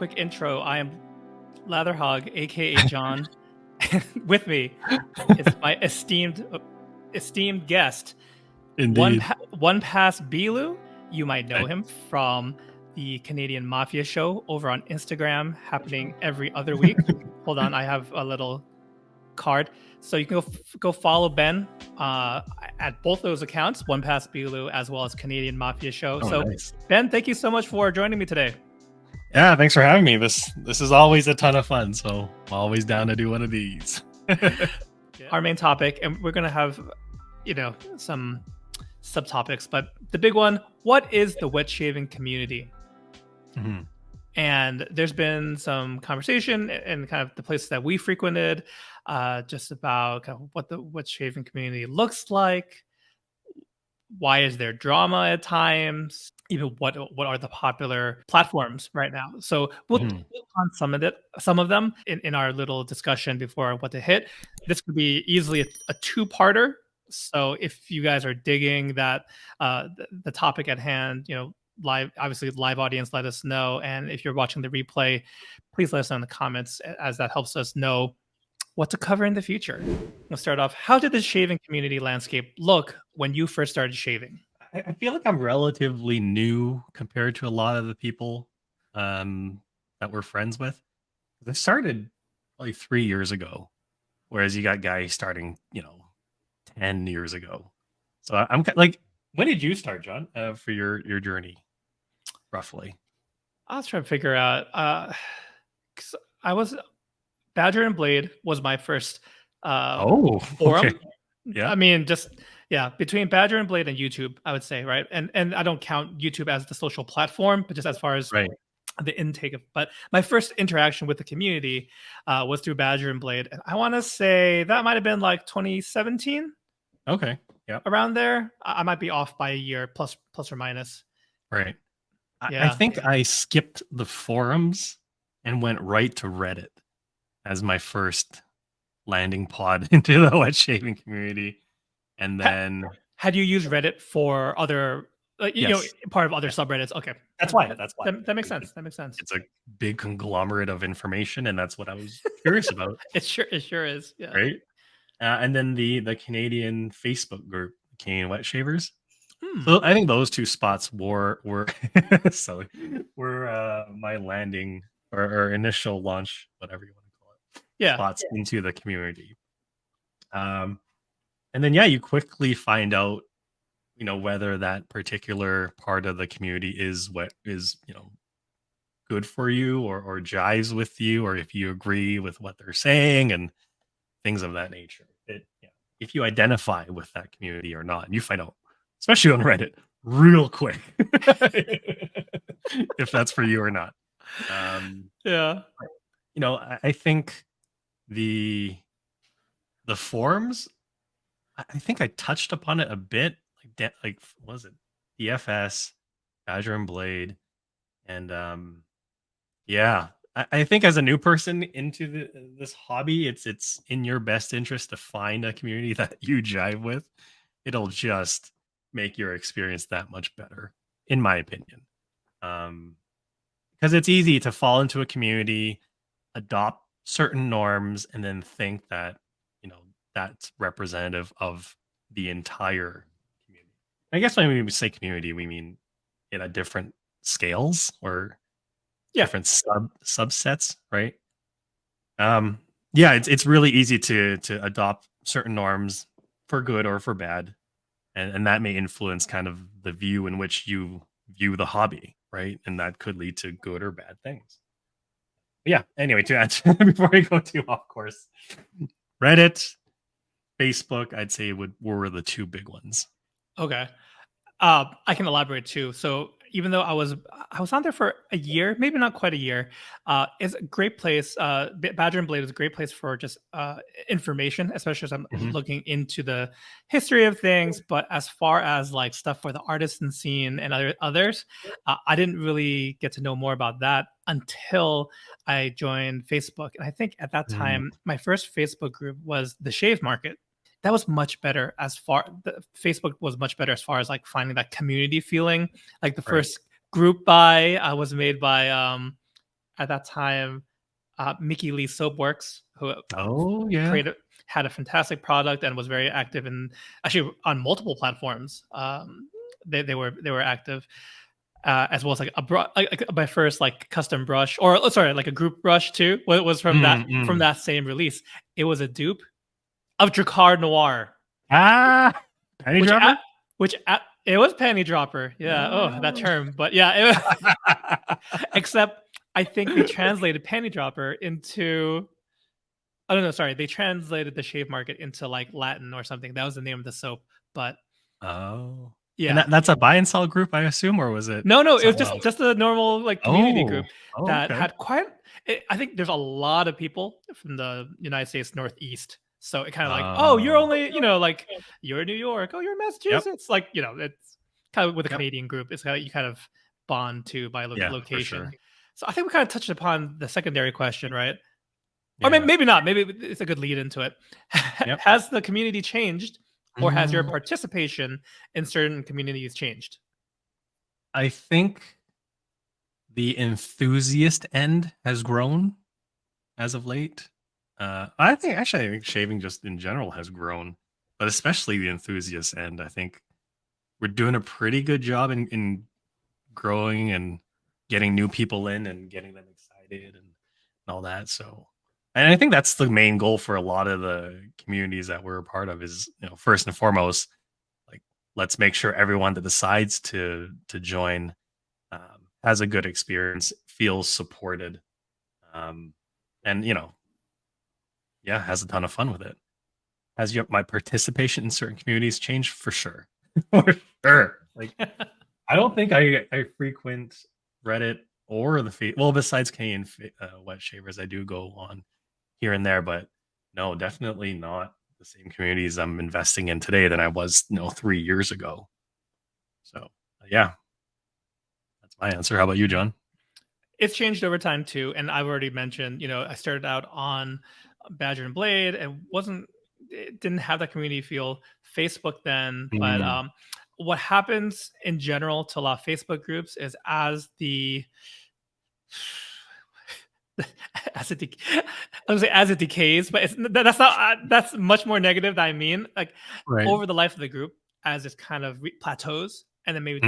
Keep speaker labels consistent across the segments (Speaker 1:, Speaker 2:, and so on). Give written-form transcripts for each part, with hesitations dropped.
Speaker 1: quick intro. I am Latherhog, aka John. With me is my esteemed guest,
Speaker 2: Indeed.
Speaker 1: OnePassBlou. You might know him from the Canadian Mafia show over on Instagram, happening every other week. Hold on, I have a little card. So you can go follow Ben at both those accounts, OnePassBlou as well as Canadian Mafia show.
Speaker 2: Nice.
Speaker 1: Ben, thank you so much for joining me today.
Speaker 2: Yeah, thanks for having me. This is always a ton of fun, so I'm always down to do one of these.
Speaker 1: Our main topic, and we're going to have, some subtopics, but the big one, what is the wet shaving community?
Speaker 2: Mm-hmm.
Speaker 1: And there's been some conversation in kind of the places that we frequented, just about kind of what the wet shaving community looks like. Why is there drama at times? Even what are the popular platforms right now? So we'll touch on some of them in our little discussion before what to hit. This could be easily a two-parter. So if you guys are digging that the topic at hand, live audience, let us know. And if you're watching the replay, please let us know in the comments, as that helps us know what to cover in the future. We'll start off. How did the shaving community landscape look when you first started shaving?
Speaker 2: I feel like I'm relatively new compared to a lot of the people that we're friends with. I started probably 3 years ago, whereas you got guys starting, 10 years ago. So I'm like, when did you start, John, for your journey, roughly?
Speaker 1: I was trying to figure out. 'Cause I was Badger and Blade was my first forum.
Speaker 2: Okay. Yeah.
Speaker 1: I mean, between Badger and Blade and YouTube, I would say, right? And I don't count YouTube as the social platform, but just as far as the intake of. But my first interaction with the community was through Badger and Blade, and I want to say that might have been like 2017.
Speaker 2: Okay. Yeah.
Speaker 1: Around there, I might be off by a year, plus or minus.
Speaker 2: Right.
Speaker 1: Yeah.
Speaker 2: I think I skipped the forums and went right to Reddit as my first landing pod into the wet shaving community. And then
Speaker 1: had you used Reddit for other, part of other subreddits? Okay,
Speaker 2: that's why.
Speaker 1: That makes sense. That makes sense.
Speaker 2: It's a big conglomerate of information, and that's what I was curious about.
Speaker 1: It sure is. Yeah.
Speaker 2: Right. And then the Canadian Facebook group, Canadian Wet Shavers. So I think those two spots were my landing or initial launch, whatever you want to call it. Spots into the community. And then you quickly find out, whether that particular part of the community is what is, good for you or jives with you, or if you agree with what they're saying and things of that nature. If you identify with that community or not, and you find out, especially on Reddit, real quick, if that's for you or not. I think the forums, I think I touched upon it a bit, like what was it, DFS, Badger and Blade, and I think as a new person into this hobby, it's in your best interest to find a community that you jive with. It'll just make your experience that much better, in my opinion. Because it's easy to fall into a community, adopt certain norms, and then think that, that's representative of the entire community. I guess when we say community, we mean it at different scales or different subsets, right? It's really easy to adopt certain norms for good or for bad, and that may influence kind of the view in which you view the hobby, right? And that could lead to good or bad things. But anyway, to answer before I go too off course, Reddit, Facebook, I'd say were the two big ones.
Speaker 1: Okay. I can elaborate too. So even though I was on there for a year, maybe not quite a year, it's a great place. Badger and Blade is a great place for just information, especially as I'm looking into the history of things. But as far as like stuff for the artisan scene and others, I didn't really get to know more about that until I joined Facebook. And I think at that time, my first Facebook group was the Shave Market. That was much better Facebook was much better as far as like finding that community feeling. Like the first group buy was made by at that time, Mickey Lee Soapworks, who had a fantastic product and was very active in actually on multiple platforms. They were active, as well as like my first like custom brush, or sorry, like a group brush too. Was from that same release. It was a dupe of Drakkar Noir.
Speaker 2: Panty dropper.
Speaker 1: It was panty dropper. Yeah. Oh, that term. But yeah, except I think they translated panty dropper into. I don't know. Sorry, they translated the shave market into like Latin or something. That was the name of the soap. But
Speaker 2: yeah, and that's a buy and sell group, I assume, or was it?
Speaker 1: No, it was just a normal like community group that had quite. I think there's a lot of people from the United States Northeast. So it kind of like, oh, you're only, like you're in New York. Oh, you're in Massachusetts. Like, it's kind of with a Canadian group. It's kind of, you kind of bond to by location. Sure. So I think we kind of touched upon the secondary question, right? Yeah. Or maybe not. Maybe it's a good lead into it. Has the community changed, or has your participation in certain communities changed?
Speaker 2: I think the enthusiast end has grown as of late. I think shaving just in general has grown, but especially the enthusiast end. I think we're doing a pretty good job in growing and getting new people in and getting them excited and all that. So, and I think that's the main goal for a lot of the communities that we're a part of is, first and foremost, like, let's make sure everyone that decides to join has a good experience, feels supported, and has a ton of fun with it. Has my participation in certain communities changed? For sure. For sure. Like, I don't think I frequent Reddit or the well, besides Canadian wet shavers, I do go on here and there, but no, definitely not the same communities I'm investing in today than I was 3 years ago. So yeah, that's my answer. How about you, John?
Speaker 1: It's changed over time too, and I've already mentioned, I started out on Badger and Blade, and it didn't have that community feel. Facebook then, but what happens in general to a lot of Facebook groups is as it decays, but that's much more negative than I mean. Like over the life of the group, as it kind of plateaus and then maybe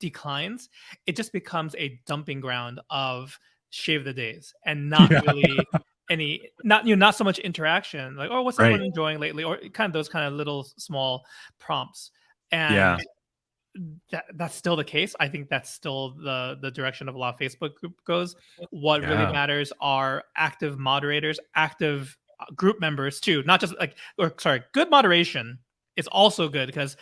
Speaker 1: declines, it just becomes a dumping ground of shave the days and not really not so much interaction, like, oh, what's everyone enjoying lately, or kind of those kind of little small prompts. And that's still the case. I think that's still the direction of a lot of Facebook group goes. What really matters are active moderators, active group members too, not just good moderation is also good, because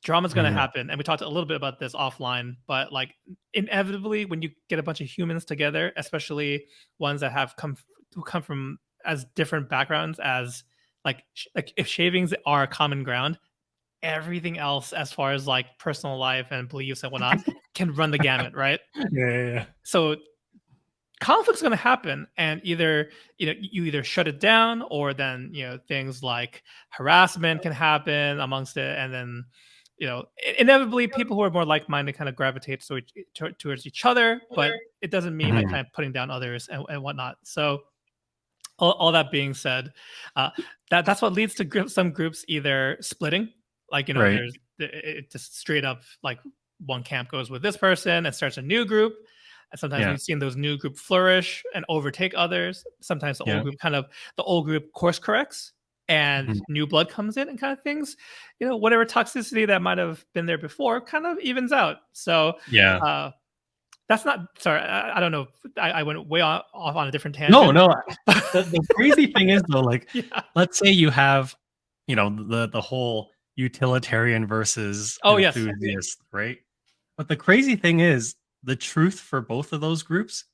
Speaker 1: drama's going to happen, and we talked a little bit about this offline, but like inevitably when you get a bunch of humans together, especially ones that who come from as different backgrounds as like if shavings are a common ground, everything else as far as like personal life and beliefs and whatnot can run the gamut, right?
Speaker 2: Yeah.
Speaker 1: So conflict's going to happen, and either you either shut it down, or then things like harassment can happen amongst it, and then inevitably people who are more like-minded kind of gravitate towards each other, but it doesn't mean like kind of putting down others and whatnot. So all that being said, that's what leads to some groups either splitting, like there's it just straight up like one camp goes with this person and starts a new group, and sometimes we've seen those new group flourish and overtake others. Sometimes the old group course corrects and new blood comes in and kind of things, whatever toxicity that might have been there before kind of evens out. So that's not, sorry, I don't know. I went way off on a different tangent.
Speaker 2: No. The crazy thing is though, like, let's say you have, the whole utilitarian versus enthusiast, right? But the crazy thing is the truth for both of those groups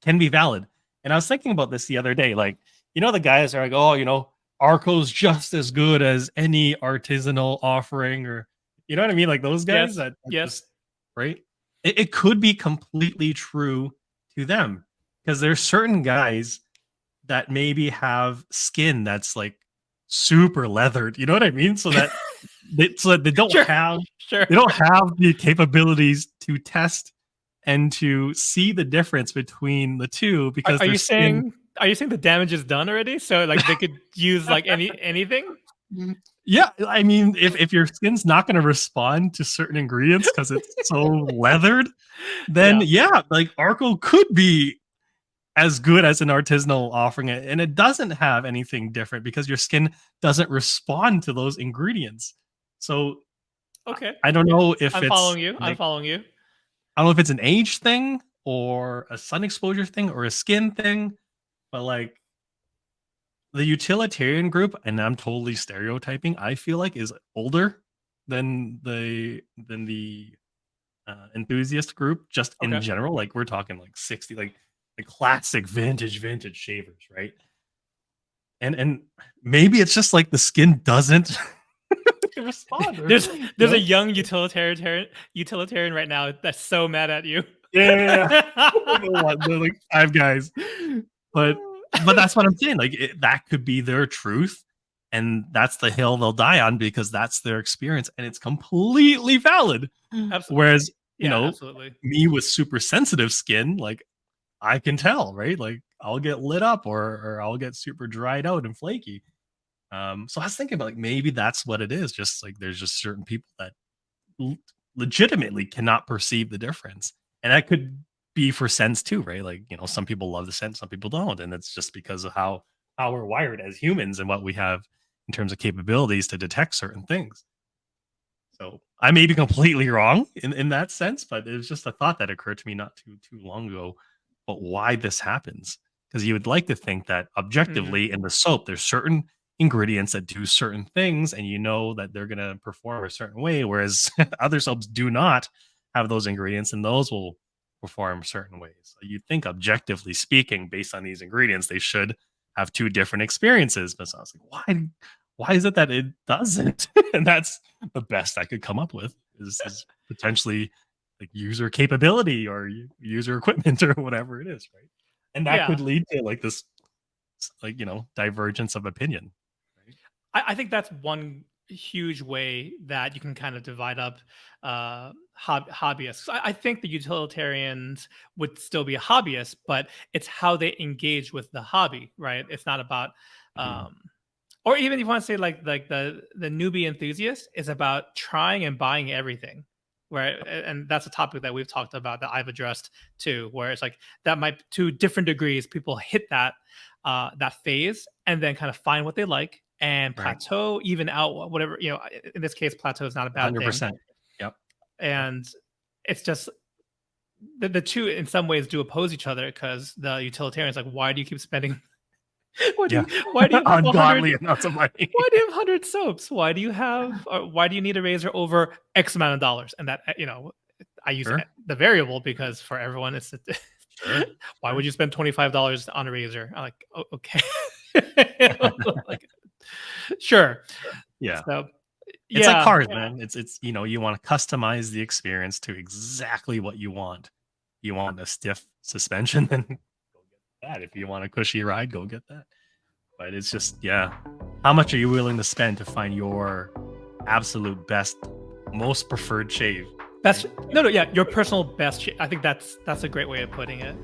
Speaker 2: can be valid. And I was thinking about this the other day, like, the guys are like, oh, Arco's just as good as any artisanal offering, or you know what I mean? Like those guys just, right? It could be completely true to them, because there's certain guys that maybe have skin that's like super leathered. You know what I mean? So that they don't have they don't have the capabilities to test and to see the difference between the two, because
Speaker 1: are you saying the damage is done already? So like they could use like anything?
Speaker 2: Yeah, I mean, if your skin's not going to respond to certain ingredients because it's so leathered, then yeah, like Arco could be as good as an artisanal offering it, and it doesn't have anything different because your skin doesn't respond to those ingredients. So
Speaker 1: okay,
Speaker 2: I don't know if
Speaker 1: I'm following you. I'm following you.
Speaker 2: I don't know if it's an age thing or a sun exposure thing or a skin thing, but like the utilitarian group, and I'm totally stereotyping, I feel like is older than the enthusiast group, just in general. Like we're talking like 60, like the classic vintage shavers, right? And maybe it's just like the skin doesn't respond.
Speaker 1: There's a young utilitarian right now that's so mad at you.
Speaker 2: Yeah. They're like 5 guys. But that's what I'm saying. Like that could be their truth, and that's the hill they'll die on because that's their experience, and it's completely valid.
Speaker 1: Absolutely.
Speaker 2: Whereas, you know,
Speaker 1: absolutely.
Speaker 2: Me with super sensitive skin, like I can tell, right? Like I'll get lit up or I'll get super dried out and flaky. So I was thinking about like maybe that's what it is. Just like there's just certain people that legitimately cannot perceive the difference, and that could be for scents too, right? Like, you know, some people love the scent, some people don't, and it's just because of how we're wired as humans and what we have in terms of capabilities to detect certain things. So I may be completely wrong in that sense, but it was just a thought that occurred to me not too long ago. But why this happens? Because you would like to think that objectively in the soap, there's certain ingredients that do certain things, and you know that they're going to perform a certain way, whereas other soaps do not have those ingredients, and those will perform certain ways. So you'd think, objectively speaking, based on these ingredients, they should have 2 different experiences. But so I was like, why is it that it doesn't? And that's the best I could come up with is potentially like user capability or user equipment or whatever it is, right? And that could lead to like this, like, you know, divergence of opinion.
Speaker 1: Right? I think that's one huge way that you can kind of divide up hobbyists. I think the utilitarians would still be a hobbyist, but it's how they engage with the hobby, right? It's not about or even if you want to say like the newbie enthusiast is about trying and buying everything, right? And that's a topic that we've talked about that I've addressed too, where it's like that might, to different degrees, people hit that that phase and then kind of find what they like and plateau, even out, whatever, you know. In this case, plateau is not a bad 100%.
Speaker 2: Thing. Yep.
Speaker 1: And it's just the two in some ways do oppose each other, because the utilitarian is like, why do you keep spending why do you have
Speaker 2: ungodly amounts of money?
Speaker 1: Why do you have 100 soaps? Why do you have, or why do you need a razor over X amount of dollars? And that, you know, I use the variable because for everyone it's why would you spend $25 on a razor? I'm like, oh, okay. Like, sure.
Speaker 2: Yeah.
Speaker 1: So,
Speaker 2: it's like cars, man. It's you know, you want to customize the experience to exactly what you want. You want a stiff suspension, then go get that. If you want a cushy ride, go get that. But it's just, how much are you willing to spend to find your absolute best, most preferred shave?
Speaker 1: Your personal best shave. I think that's a great way of putting it.